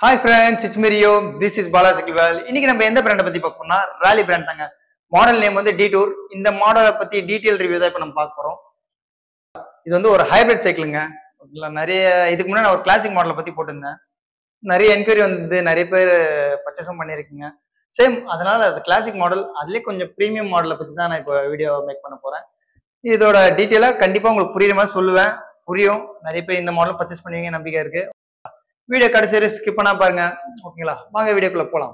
Hi friends, it's me Rio. This is Bala Sakilwal. இன்னைக்கு நம்ம எந்த பிராண்டை பத்தி பார்க்க போறோம்னா ராலி பிராண்ட் தாங்க. மாடல் நேம் வந்து டீடூர். இந்த மாடலை பத்தி டீடைல் ரிவ்யூ தான் இப்போ நம்ம பார்க்க போறோம். இது வந்து ஒரு ஹைபிரிட் சைக்கிளுங்க. ஓகேங்களா, நிறைய இதுக்கு முன்னாடி நான் ஒரு கிளாசிக் மாடலை பத்தி போட்டிருந்தேன். நிறைய என்கொயரி வந்து நிறைய பேர் பர்ச்சேஸும் பண்ணியிருக்கீங்க. சேம் அதனால அது கிளாசிக் மாடல், அதுலேயே கொஞ்சம் ப்ரீமியம் மாடலை பத்தி தான் நான் இப்போ வீடியோ மேக் பண்ண போறேன். இதோட டீட்டெயிலாக கண்டிப்பா உங்களுக்கு புரியுற மாதிரி சொல்லுவேன். புரியும், நிறைய பேர் இந்த மாடல் பர்ச்சேஸ் பண்ணுவீங்க நம்பிக்கை இருக்கு. வீடியோ கடைசி வரை ஸ்கிப் பண்ணா பாருங்க. ஓகேங்களா, வாங்க வீடியோக்குள்ள போலாம்.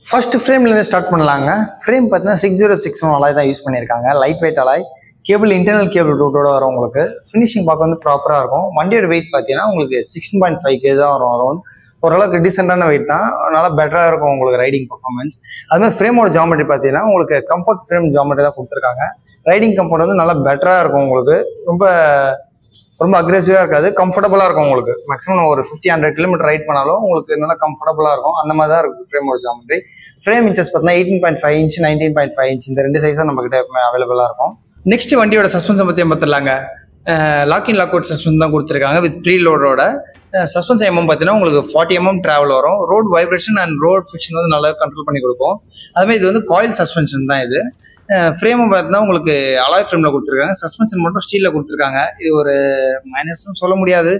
ஃபர்ஸ்ட் ஃப்ரேம்லேருந்து ஸ்டார்ட் பண்ணலாங்க. ஃப்ரேம் பார்த்தீங்கன்னா 6061 அலாய் தான் யூஸ் பண்ணியிருக்காங்க. Light weight alloy, cable internal cable ரூட்டோட வரும். உங்களுக்கு ஃபினிஷிங் பார்க்க வந்து ப்ராப்பராக இருக்கும். வண்டியோட வெயிட் பார்த்தீங்கன்னா உங்களுக்கு 16.5 kg தான் வரும். அரௌண்ட் ஓரளவுக்கு டீசெண்டான வெயிட் தான், நல்லா பெட்டராக இருக்கும் உங்களுக்கு ரைடிங் பர்ஃபார்மன்ஸ். அதுமாதிரி ஃப்ரேமோட ஜாமெட்ரி பார்த்தீங்கன்னா உங்களுக்கு கம்ஃபர்ட் ஃப்ரேம் ஜாமெட்ரி தான் கொடுத்துருக்காங்க. ரைடிங் கம்ஃபர்ட் வந்து நல்லா பெட்டராக இருக்கும். உங்களுக்கு ரொம்ப அக்ரெசிவாக இருக்காது, கம்ஃபர்டபுளாக இருக்கும். உங்களுக்கு மேக்ஸிமம் ஒரு 50-100 km ரைட் பண்ணாலும் உங்களுக்கு நல்லா கம்ஃபர்டபுளாக இருக்கும். அந்த மாதிரி தான் இருக்கும் ஃப்ரேமோட ஜாமெட்ரி. ஃப்ரேம் இன்ச்சஸ் பார்த்தீங்கன்னா 18.5 inch 19.5 inch இந்த ரெண்டு சைஸாக நம்ம கிட்ட எப்பவுமே அவைலபிளாக இருக்கும். நெக்ஸ்ட் வண்டியோட சஸ்பென்ஷன் பற்றி பார்த்துடலாங்க. லாக்இன் லாக் அவுட் சஸ்பென்ஷன் தான் கொடுத்துருக்காங்க வித் ப்ரீ லோடோட. சஸ்பென்ஷன் எம்எம் பார்த்தீங்கன்னா உங்களுக்கு 40 mm ட்ராவல் வரும். Road vibration and road fiction வந்து நல்லா கண்ட்ரோல் பண்ணி கொடுக்கும். அதுமாதிரி இது வந்து காயில் சஸ்பென்ஷன் தான் இது. ஃப்ரேமும் பார்த்தீங்கன்னா உங்களுக்கு அலாய் ஃப்ரேமில் கொடுத்துருக்காங்க. சஸ்பென்ஷன் மட்டும் ஸ்டீலில் கொடுத்துருக்காங்க. இது ஒரு மைனஸ்ன்னு சொல்ல முடியாது.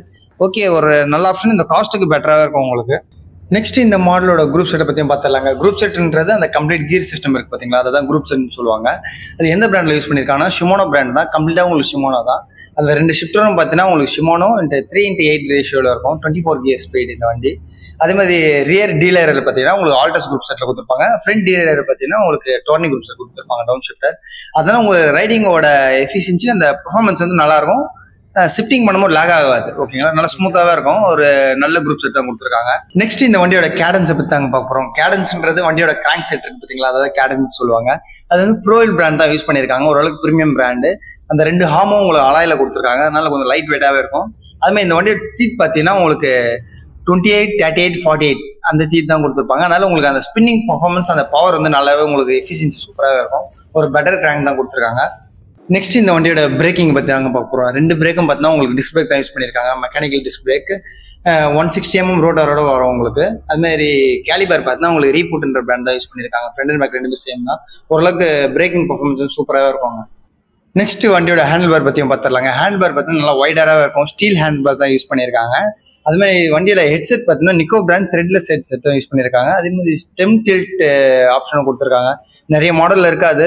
ஓகே, ஒரு நல்ல ஆப்ஷன். இந்த காஸ்ட்டுக்கு பெட்டராக இருக்கும் உங்களுக்கு. நெக்ஸ்ட் இந்த மாடலோட குரூப் செட்டை பற்றியும் பார்த்துடலாங்க. குரூப் செட்ன்றது அந்த கம்ப்ளீட் கீர் சிஸ்டம் இருக்குது பார்த்தீங்களா, அதை தான் குரூப் செட்னு சொல்லுவாங்க. அது எந்த பிராண்டில் யூஸ் பண்ணியிருக்காங்கன்னா ஷிமோனோ பிராண்ட் தான். கம்ப்ளீட்டாக உங்களுக்கு ஷிமோனோ தான். அதில் 2 ஷிஃப்டரும் பார்த்தீங்கன்னா உங்களுக்கு ஷிமோனோ 3:8 ரேஷியோவில் இருக்கும். 24 gear ஸ்பீட் இந்த வண்டி. அதே மாதிரி ரியர் டீலரில் பார்த்தீங்கன்னா உங்களுக்கு ஆல்டஸ் குரூப் செட்டில் கொடுத்துருப்பாங்க. ஃப்ரண்ட் டீலர் பார்த்தீங்கன்னா உங்களுக்கு டோர்னி குரூப் செட் கொடுத்துருப்பாங்க, டவுன் ஷிஃப்டர். அதனால உங்களுக்கு ரைடிங்கோட எஃபிஷியன்சி அந்த பர்ஃபார்மன்ஸ் வந்து நல்லாயிருக்கும். ஷிஃப்டிங் பண்ணும்போது லேக் ஆகாது. ஓகேங்களா, நல்லா ஸ்மூத்தாக தான் இருக்கும். ஒரு நல்ல குரூப் செட் தான் கொடுத்துருக்காங்க. நெக்ஸ்ட் இந்த வண்டியோட கேடன்ஸை பற்றி தாங்க பார்க்க போகிறோம். கேடன்ஸ்ன்றது வண்டியோட கிராங்க் செட் இருக்கு பார்த்தீங்களா, அதாவது கேடன்ஸ் சொல்லுவாங்க. அது வந்து ப்ரோயில் பிராண்ட் தான் யூஸ் பண்ணியிருக்காங்க. ஓரளவுக்கு ப்ரீமியம் பிராண்டு. அந்த 2 ஹார்மும் உங்களுக்கு அலாயில் கொடுத்துருக்காங்க. அதனால கொஞ்சம் லைட் வெயிட்டாகவே இருக்கும். அதுமாதிரி இந்த வண்டியோட டீத் பார்த்தீங்கன்னா உங்களுக்கு 28, 38, 48 அந்த டீத் தான் கொடுத்துருப்பாங்க. அதனால உங்களுக்கு அந்த ஸ்பின்னிங் பர்ஃபார்மன்ஸ், அந்த பவர் வந்து நல்லாவே உங்களுக்கு எஃபிஷியன்சி சூப்பராகவே இருக்கும். ஒரு பெட்டர் கிராங்க் தான் கொடுத்துருக்காங்க. நெக்ஸ்ட் இந்த வண்டியோட பிரேக்கிங் பற்றி நாங்கள் பார்க்க போகிறோம். 2 பிரேக்கும் பார்த்தீங்கன்னா உங்களுக்கு டிஸ்க் பிரேக் தான் யூஸ் பண்ணியிருக்காங்க. மெக்கானிக்கல் டிஸ்க் பிரேக் 160 mm ரோட்டரோட வரும் உங்களுக்கு. அதுமாதிரி கேலிபர் பார்த்தீங்கன்னா உங்களுக்கு ரீபூட்ன்ற பிராண்ட் தான் யூஸ் பண்ணியிருக்காங்க. ஃப்ரண்ட் அண்ட் பேக் 2 சேம் தான். ஓரளவுக்கு பிரேக்கிங் பர்ஃபார்மன்ஸ் வந்து சூப்பராகவே இருக்கும். நெக்ஸ்ட் வண்டியோட ஹேண்டில் பார் பற்றியும் பார்த்துடலாங்க. ஹேண்ட் பார் பார்த்தீங்கன்னா நல்லா வைடராகவே இருக்கும். ஸ்டீல் ஹேண்ட் பார் தான் யூஸ் பண்ணியிருக்காங்க. அதுமாதிரி வண்டியோட ஹெட்செட் பார்த்தீங்கன்னா நிக்கோ பிராண்ட் த்ரெட்லெஸ் ஹெட்செட் தான் யூஸ் பண்ணியிருக்காங்க. அதேமாதிரி ஸ்டெம் டில்ட் ஆப்ஷனும் கொடுத்துருக்காங்க. நிறைய மாடலில் இருக்காது.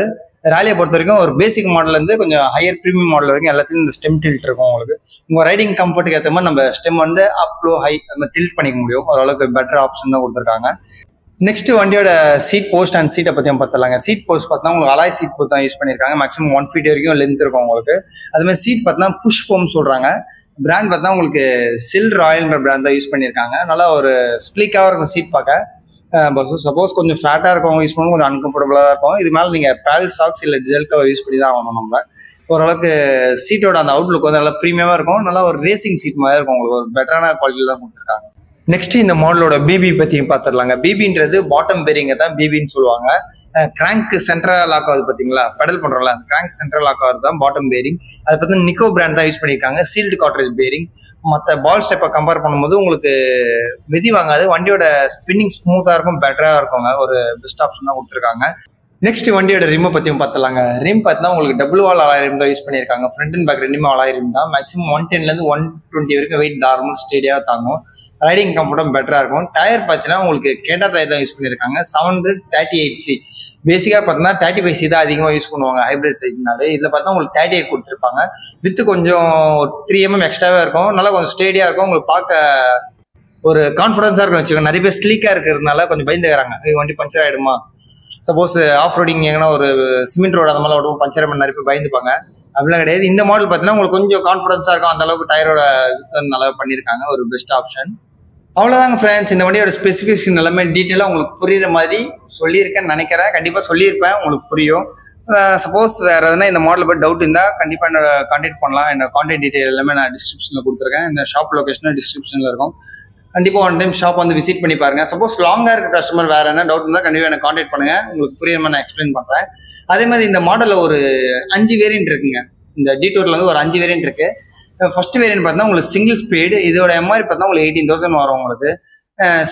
ராலியை பொறுத்த வரைக்கும் ஒரு பேசிக் மாடல்லேருந்து கொஞ்சம் ஹையர் ப்ரீமியம் மாடல் வரைக்கும் எல்லாத்துலையும் இந்த ஸ்டெம் டில்ட் இருக்கும் உங்களுக்கு. உங்கள் ரைடிங் கம்ஃபர்ட்டுக்கு ஏற்ற மாதிரி நம்ம ஸ்டெம் வந்து அப் லோ ஹை அந்த மாதிரி டில்ட் பண்ணிக்க முடியும். ஓரளவுக்கு பெட்டர் ஆப்ஷன் தான் கொடுத்துருக்காங்க. நெக்ஸ்ட் வண்டியோட சீட் போஸ்ட் அண்ட் சீட்டை பற்றியும் பார்த்துலாங்க. சீட் போஸ்ட் பார்த்தா உங்களுக்கு அலாய் சீட் போஸ்ட் தான் யூஸ் பண்ணியிருக்காங்க. மேக்ஸிமம் 1 feet வரைக்கும் லென்த் இருக்கும் உங்களுக்கு. அதுமாதிரி சீட் பார்த்தா புஷ் ஃபோம் சொல்கிறாங்க. பிராண்ட் பார்த்தா உங்களுக்கு சில் ராயல்ன்ற பிராண்ட் தான் யூஸ் பண்ணியிருக்காங்க. நல்லா ஒரு ஸ்லீக்காக இருக்கும் சீட் பார்க்க. சப்போஸ் கொஞ்சம் ஃபேட்டாக இருக்கவங்க யூஸ் பண்ணுவோம், கொஞ்சம் அன்கம்ஃபர்டபுளாக தான் இருக்கும். இது மேலே நீங்கள் பேல் சாக்ஸ் இல்லை ஜெல் கவர் யூஸ் பண்ணி தான் ஆகணும். நம்ம ஓரளவுக்கு சீட்டோட அந்த அவுட்லுக் வந்து நல்லா ப்ரீமியமாக இருக்கும். நல்லா ஒரு ரேசிங் சீட் மாதிரி இருக்கும் உங்களுக்கு. ஒரு பெட்டரான குவாலிட்டியில் தான் கொடுத்துருக்காங்க. நெக்ஸ்ட் இந்த மாடலோட பிபி பற்றி பார்த்துடலாங்க. பிபின்றது பாட்டம் பேரிங்கை தான் பிபின்னு சொல்லுவாங்க. கிராங்க் சென்ட்ரல் லாக் ஆகுது பார்த்தீங்களா, பெடல் பண்ணுறோம்ல, அந்த கிராங்க் சென்ட்ரல் லாக் ஆகுது தான் பாட்டம் பேரிங். அது பார்த்தீங்கன்னா நிக்கோ பிராண்ட் தான் யூஸ் பண்ணியிருக்காங்க. Sealed cartridge bearing. மற்ற பால் ஸ்டெப்பை கம்பேர் பண்ணும்போது உங்களுக்கு மிதி வாங்காது. வண்டியோட ஸ்பின்னிங் ஸ்மூத்தாக இருக்கும், பெட்டராக இருக்குங்க. ஒரு பெஸ்ட் ஆப்ஷன் தான் கொடுத்துருக்காங்க. நெக்ஸ்ட் வண்டியோட ரிம் பற்றியும் பார்த்துலாங்க. ரிம் பார்த்தீங்கன்னா உங்களுக்கு டபுள் வால் அலாய் ரிம் தான் யூஸ் பண்ணியிருக்காங்க. Front and back 2 alloy rim தான். மேக்ஸிமம் 110 - 120 வரைக்கும் வெயிட் நார்மல் ஸ்டேடியாக தாங்கும். ரைடிங் கம்ஃபர்ட்டும் பெட்டராக இருக்கும். டயர் பார்த்தீங்கன்னா உங்களுக்கு கேட்டா டயர் தான் யூஸ் பண்ணியிருக்காங்க. 738C. பேசிக்காக பார்த்தீங்கன்னா 35C தான் அதிகமாக யூஸ் பண்ணுவாங்க ஹைப்ரிட் சைக்கிள்னாலே. இதில் பார்த்தா உங்களுக்கு 38 கொடுத்துருப்பாங்க. வித்து கொஞ்சம் 3 mm எக்ஸ்ட்ராவே இருக்கும். நல்லா கொஞ்சம் ஸ்டேடியாக இருக்கும். உங்களுக்கு பார்க்க ஒரு கான்ஃபிடன்ஸாக இருக்கும் வச்சுக்கோங்க. நிறைய பேர் ஸ்லீக்காக இருக்கிறதுனால கொஞ்சம் பயந்துக்கிறாங்க, வண்டி பஞ்சர் ஆகிடுமா, சப்போஸ் ஆஃப் ரோடிங் எங்கன்னா ஒரு சிமெண்ட் ரோடு அந்த மாதிரி ஓடும் பஞ்சர் நிறைய பேர் பயந்துப்பாங்க. அப்படிலாம் கிடையாது. இந்த மாடல் பார்த்தீங்கன்னா உங்களுக்கு கொஞ்சம் கான்ஃபிடன்ஸாக இருக்கும். அந்த அளவுக்கு டயரோட நல்லா பண்ணியிருக்காங்க. ஒரு பெஸ்ட் ஆப்ஷன். அவ்வளோதாங்க ஃப்ரெண்ட்ஸ். இந்த வண்டியோட ஸ்பெசிஃபிகேஷன் எல்லாமே டீட்டெயிலாக உங்களுக்கு புரியுற மாதிரி சொல்லியிருக்கேன்னு நினைக்கிறேன். கண்டிப்பாக சொல்லியிருப்பேன், உங்களுக்கு புரியும். சப்போஸ் வேறு எதுனா இந்த மாடலை பற்றி டவுட் இருந்தால் கண்டிப்பாக என்னோட கான்டாக்ட் பண்ணலாம். என்னோட கான்டாக்ட் டீட்டெயில் எல்லாமே நான் டிஸ்கிரிப்ஷனில் கொடுத்துருக்கேன். இந்த ஷாப் லொக்கேஷனும் டிஸ்கிரிப்ஷனில் இருக்கும். கண்டிப்பாக ஒன் டைம் ஷாப் வந்து விசிட் பண்ணி பாருங்க. சப்போஸ் லாங்காக இருக்க கஸ்டமர் வேறு என்ன டவுட் இருந்தால் கண்டிப்பாக எனக்கு கான்டாக்ட் பண்ணுங்கள். உங்களுக்கு புரியுற மாதிரி நான் எக்ஸ்பிளைன் பண்ணுறேன். அதே மாதிரி இந்த மாடலில் ஒரு 5 வேரியன்ட் இருக்குங்க. இந்த டீடூரில் வந்து ஒரு 5 வேரியன்ட் இருக்கு. ஃபர்ஸ்ட் வேரியன்ட் பார்த்தீங்கன்னா உங்களுக்கு சிங்கிள் ஸ்பீடு, இதோட எம்ஆர்பி பார்த்தீங்கன்னா உங்களுக்கு 18,000 வரும் உங்களுக்கு.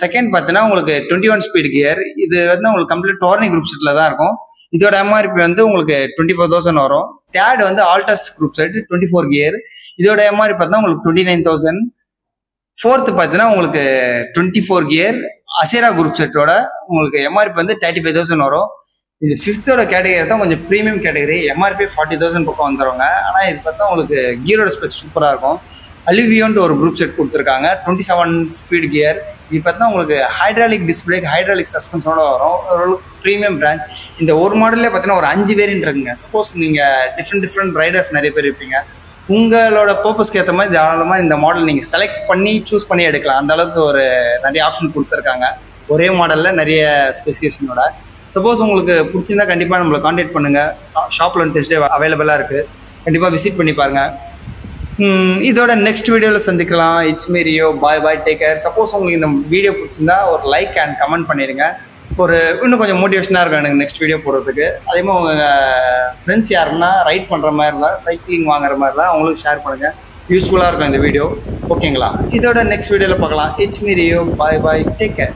செகண்ட் பார்த்தீங்கன்னா உங்களுக்கு 21 ஸ்பீட் கியர், இது வந்து உங்களுக்கு கம்ப்ளீட் டோர்னி குரூப் செட்டில் தான் இருக்கும். இதோட எம்ஆர்பி வந்து உங்களுக்கு 24,000 வரும். தேர்ட் வந்து ஆல்டஸ் குரூப் செட் 24 கியர், இதோட எம்ஆர்பி பார்த்தீங்கன்னா உங்களுக்கு 29,000. ஃபோர்த்து பார்த்தீங்கன்னா உங்களுக்கு 24 கியர் அசேரா குரூப் செட்டோட உங்களுக்கு எம்ஆர்பி வந்து 35,000 வரும். இது ஃபிஃப்த்தோட கேட்டகரி தான் கொஞ்சம் ப்ரீமியம் கேட்டகரி, எம்ஆர்பி 40,000 பக்கம் வந்துடுவாங்க. ஆனால் இது பார்த்தா உங்களுக்கு கியரோட ஸ்பெக் சூப்பராக இருக்கும். அலுவியோன்ட்டு ஒரு குரூப் செட் கொடுத்துருக்காங்க, 27 ஸ்பீட் கியர். இது பார்த்தா உங்களுக்கு ஹைட்ராலிக் டிஸ்க் பிரேக், ஹைட்ராலிக் சஸ்பென்ஷனோட வரும். ஒரு ப்ரீமியம் பிராண்ட். இந்த ஒரு மாடல்லே பார்த்தீங்கன்னா ஒரு 5 வேரியன்ட் இருக்குங்க. சப்போஸ் நீங்கள் டிஃப்ரெண்ட் ரைடர்ஸ் நிறைய பேர் இருப்பீங்க, உங்களோட பர்பஸ்க்கு ஏற்ற மாதிரி தாராளமாக இந்த மாடல் நீங்கள் செலக்ட் பண்ணி சூஸ் பண்ணி எடுக்கலாம். அந்த அளவுக்கு ஒரு நிறைய ஆப்ஷன் கொடுத்துருக்காங்க, ஒரே மாடலில் நிறைய ஸ்பெசிஃபிகேஷனோட. சப்போஸ் உங்களுக்கு பிடிச்சிருந்தா கண்டிப்பாக நம்மளை காண்டாக்ட் பண்ணுங்கள். ஷாப்பில் டெஸ்ட் டே அவைலபிளாக இருக்குது, கண்டிப்பாக விசிட் பண்ணி பாருங்கள். இதோட நெக்ஸ்ட் வீடியோவில் சந்திக்கலாம். It's me Rio, bye bye, take care. Suppose உங்களுக்கு இந்த வீடியோ பிடிச்சிருந்தா ஒரு லைக் அண்ட் கமெண்ட் பண்ணிடுங்க. இன்னும் கொஞ்சம் மோட்டிவேஷனாக இருக்கும் எனக்கு நெக்ஸ்ட் வீடியோ போடுறதுக்கு. அதே மாதிரி உங்கள் ஃப்ரெண்ட்ஸ் யாருன்னா ரைட் பண்ணுற மாதிரி இருந்தால், சைக்கிளிங் வாங்குற மாதிரி இருந்தால் அவங்களுக்கு ஷேர் பண்ணுங்கள். யூஸ்ஃபுல்லாக இருக்கும் இந்த வீடியோ. ஓகேங்களா? இதோட நெக்ஸ்ட் வீடியோவில் பார்க்கலாம். It's me Rio, bye bye, take care.